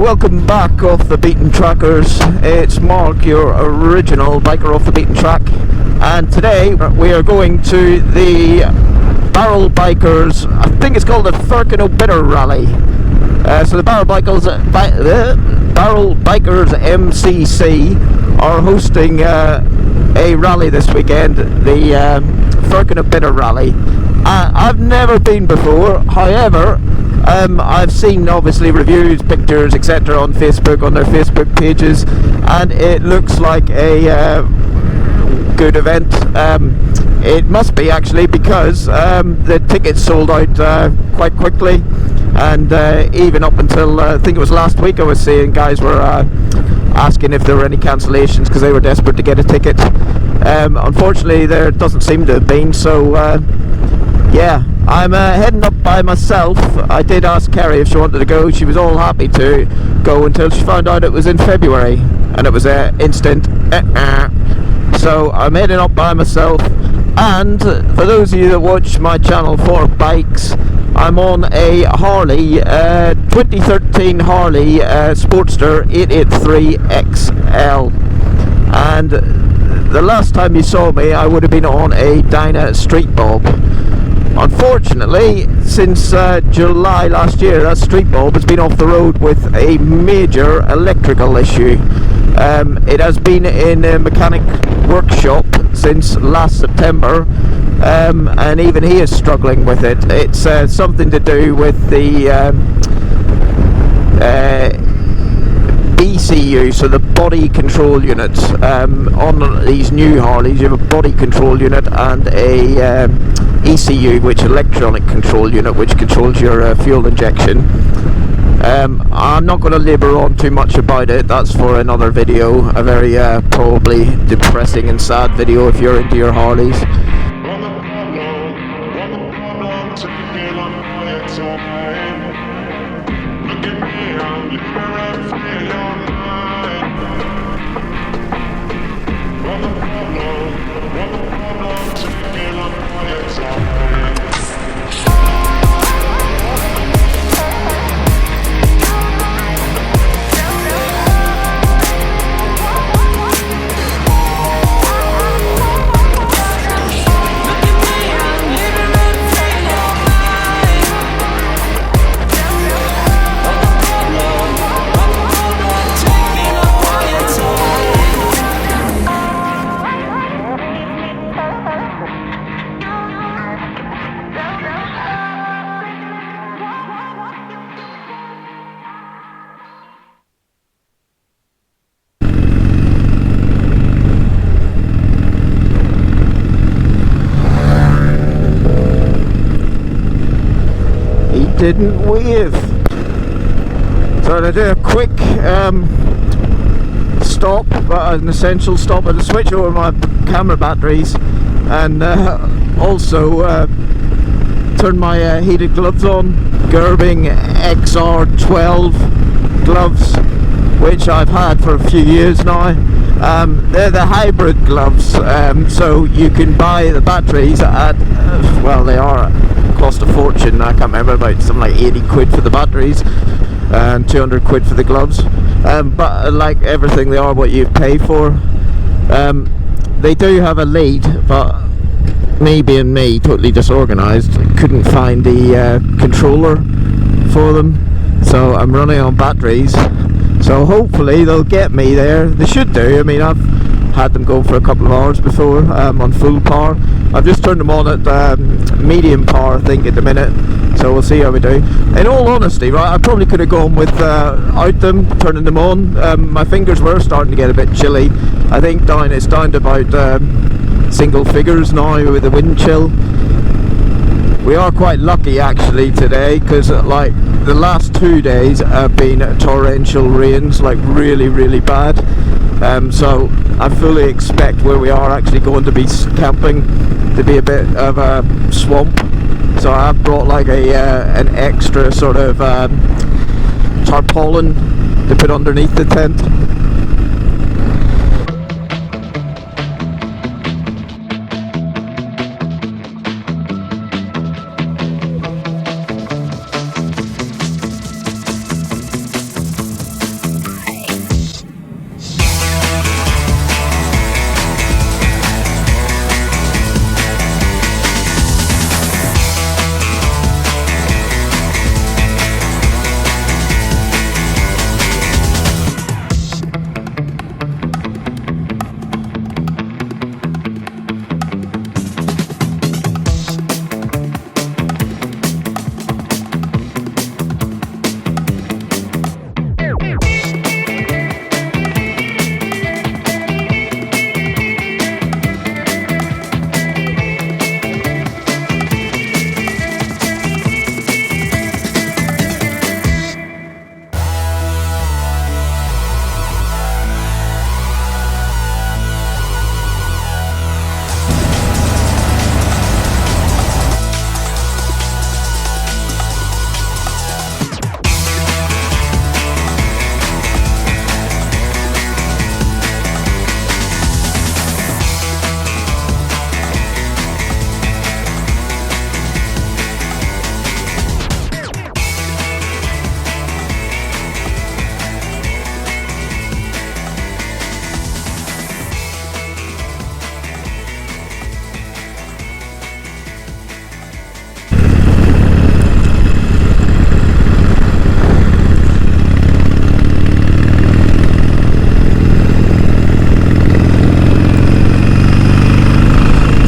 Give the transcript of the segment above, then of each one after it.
welcome back off the beaten trackers. It's Mark, your original biker off the beaten track, and today we are going to the Barrel Bikers, I think it's called the Firkin O'Bitter Rally. So the Barrel Bikers MCC are hosting a rally this weekend, the Firkin O'Bitter Rally. I've never been before, however, I've seen obviously reviews, pictures, etc. on Facebook, on their Facebook pages, and it looks like a good event. It must be actually, because the tickets sold out quite quickly, and even up until I think it was last week I was seeing guys were asking if there were any cancellations because they were desperate to get a ticket. Unfortunately there doesn't seem to have been, so yeah, I'm heading up by myself. I did ask Kerry if she wanted to go. She was all happy to go until she found out it was in February, and it was instant So I'm heading up by myself, and for those of you that watch my channel for bikes, I'm on a Harley 2013 Harley Sportster 883 XL, and the last time you saw me I would have been on a Dyna Street Bob. Unfortunately, since July last year, that Street Bob has been off the road with a major electrical issue. It has been in a mechanic workshop since last September, and even he is struggling with it. It's something to do with the BCU, so the body control unit. On these new Harleys you have a body control unit and a ECU, which electronic control unit, which controls your fuel injection. I'm not going to labour on too much about it, that's for another video, a very probably depressing and sad video if you're into your Harleys. Didn't wave. So I'm going to do a quick stop, an essential stop. I had to switch over my camera batteries, and also turn my heated gloves on, Gerbing XR12 gloves, which I've had for a few years now. They're the hybrid gloves, so you can buy the batteries at, well, they are cost a fortune. I can't remember, about something like 80 quid for the batteries and 200 quid for the gloves, but like everything, they are what you pay for. They do have a lead, but me being me, totally disorganised, couldn't find the controller for them, so I'm running on batteries. So hopefully they'll get me there. They should do. I mean, I've had them go for a couple of hours before on full power. I've just turned them on at medium power, I think, at the minute, so we'll see how we do. In all honesty, right, I probably could have gone without them, turning them on. My fingers were starting to get a bit chilly. I think it's down to about single figures now with the wind chill. We are quite lucky actually today, because like the last 2 days have been torrential rains, like really bad. So I fully expect where we are actually going to be camping to be a bit of a swamp. So I've brought like an extra sort of tarpaulin to put underneath the tent.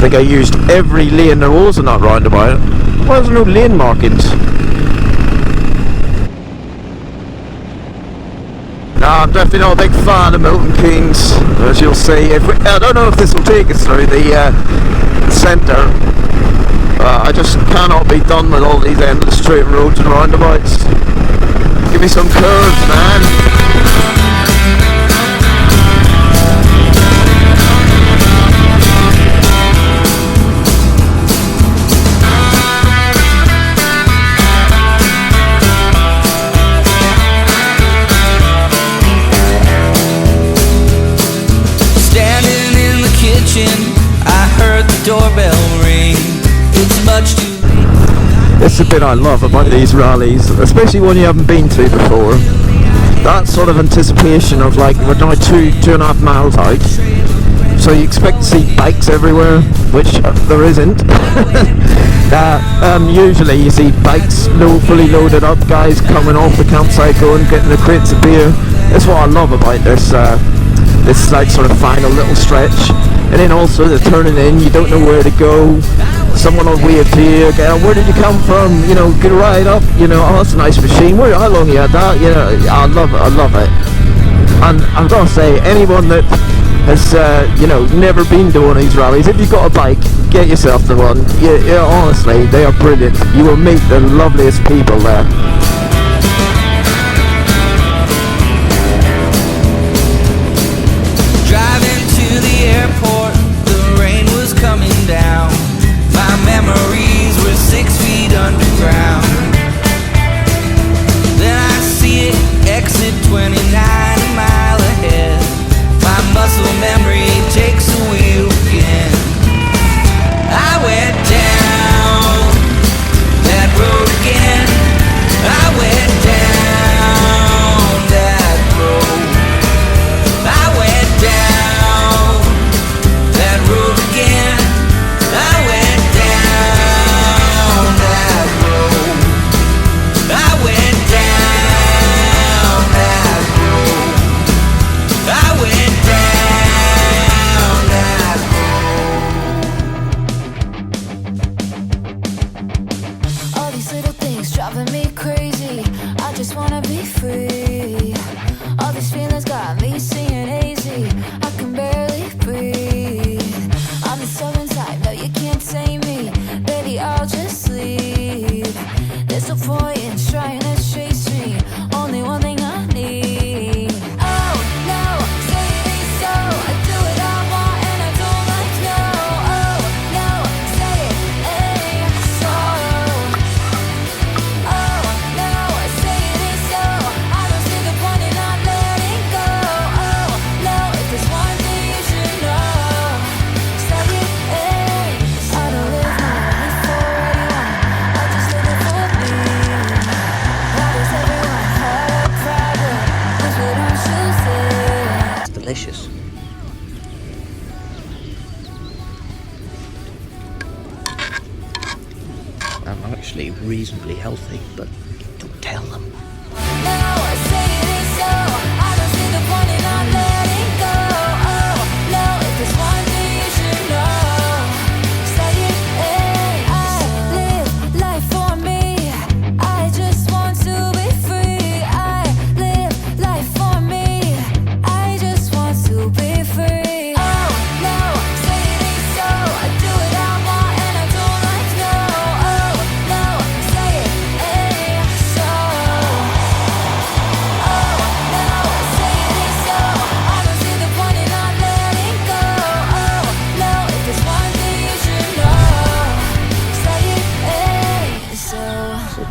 think I used every lane there was in that roundabout. Why was there no lane markings? No, I'm definitely not a big fan of Milton Keynes, as you'll see. I don't know if this will take us through the centre. I just cannot be done with all these endless straight roads and roundabouts. Give me some curves, man. Doorbell ring. It's much too late. It's the bit I love about these rallies, especially when you haven't been to before. That sort of anticipation of, like, we're now 2.5 miles out, so you expect to see bikes everywhere, which there isn't. Usually you see bikes fully loaded up, guys coming off the campsite going, getting the crates of beer. That's what I love about this like sort of final little stretch. And then also the turning in, you don't know where to go. Someone will wave to you, go, where did you come from? You know, get a ride up. You know, oh, that's a nice machine. How long you had that? You know, I love it. And I've got to say, anyone that has, never been to one of these rallies, if you've got a bike, get yourself to one. Yeah, honestly, they are brilliant. You will meet the loveliest people there. Memories were 6 feet underground. Then I see it exit 29 a mile ahead. My muscle memory takes the wheel again. I went down that road again. I went down that road. I went down that road again. I went delicious. I'm actually reasonably healthy, but don't tell them.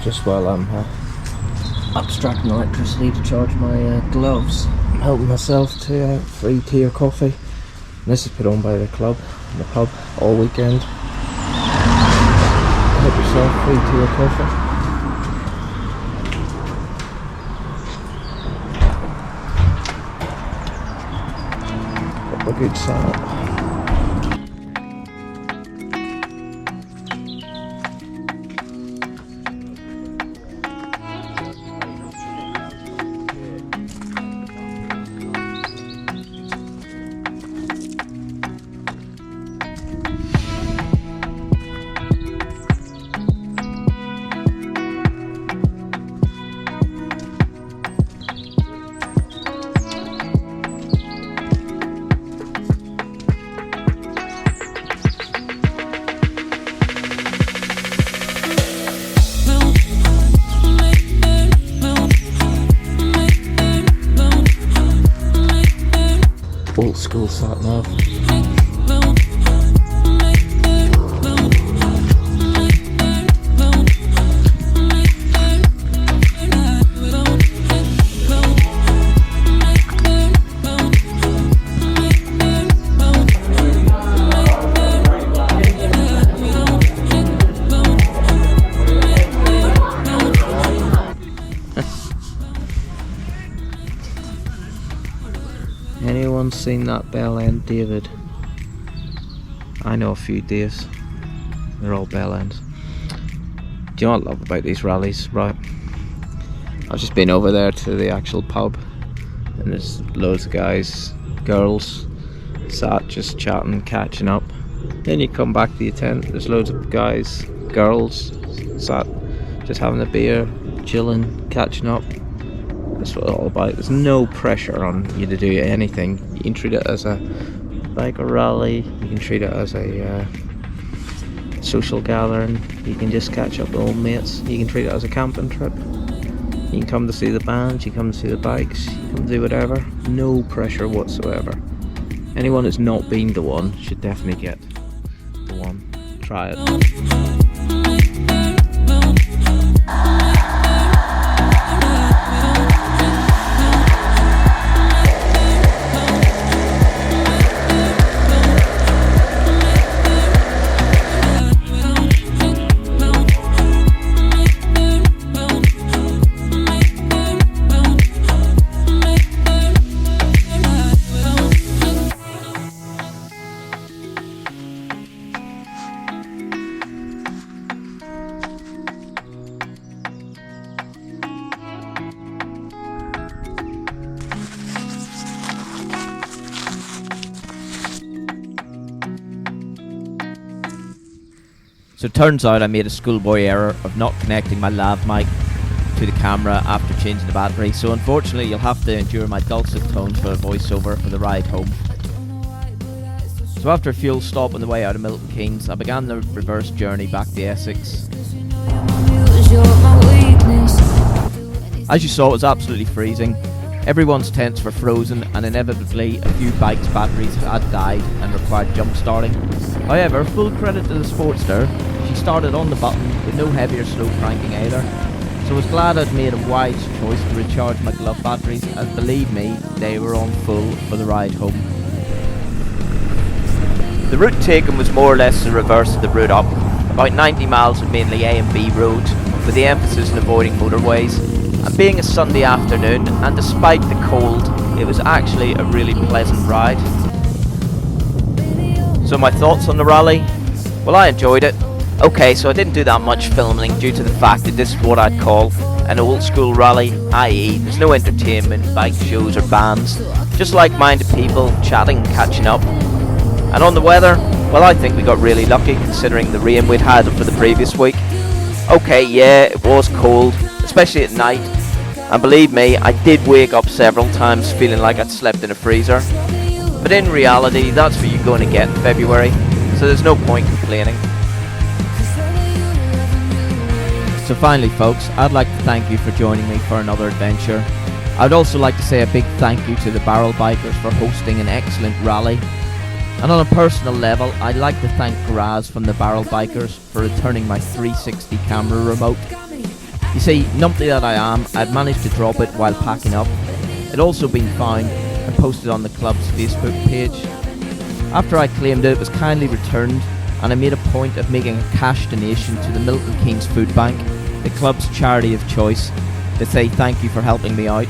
Just while I'm abstracting electricity to charge my gloves, I'm helping myself to free tea or coffee. And this is put on by the club, the pub, all weekend. Help yourself free tea or coffee. Got a good salad. school sat nav. Anyone seen that bell end, David? I know a few Daves. They're all bell ends. Do you know what I love about these rallies, right? I've just been over there to the actual pub, and there's loads of guys, girls, sat just chatting, catching up. Then you come back to the tent, there's loads of guys, girls, sat just having a beer, chilling, catching up. That's what it's all about. There's no pressure on you to do anything. You can treat it as a biker rally, you can treat it as a social gathering, you can just catch up with old mates, you can treat it as a camping trip. You can come to see the bands, you come to see the bikes, you come to do whatever. No pressure whatsoever. Anyone that's not been to one should definitely get the one. Try it. So it turns out I made a schoolboy error of not connecting my lav mic to the camera after changing the battery, so unfortunately you'll have to endure my dulcet tones for a voiceover for the ride home. So after a fuel stop on the way out of Milton Keynes, I began the reverse journey back to Essex. As you saw, it was absolutely freezing. Everyone's tents were frozen, and inevitably a few bikes' batteries had died and required jump starting. However, full credit to the Sportster, she started on the button with no heavy or slow cranking either. So I was glad I'd made a wise choice to recharge my glove batteries, as believe me, they were on full for the ride home. The route taken was more or less the reverse of the route up, about 90 miles of mainly A and B roads, with the emphasis on avoiding motorways. And being a Sunday afternoon, and despite the cold, it was actually a really pleasant ride. So my thoughts on the rally? Well, I enjoyed it. Okay, so I didn't do that much filming due to the fact that this is what I'd call an old school rally, i.e. there's no entertainment, bike shows or bands, just like-minded people chatting and catching up. And on the weather, well, I think we got really lucky considering the rain we'd had for the previous week. Okay, yeah, it was cold, especially at night, and believe me, I did wake up several times feeling like I'd slept in a freezer. But in reality, that's what you're going to get in February, so there's no point complaining. So finally folks, I'd like to thank you for joining me for another adventure. I'd also like to say a big thank you to the Barrel Bikers for hosting an excellent rally. And on a personal level, I'd like to thank Graz from the Barrel Bikers for returning my 360 camera remote. You see, numpty that I am, I'd managed to drop it while packing up. It'd also been found and posted on the club's Facebook page. After I claimed it, it was kindly returned, and I made a point of making a cash donation to the Milton Keynes Food Bank, the club's charity of choice, to say thank you for helping me out.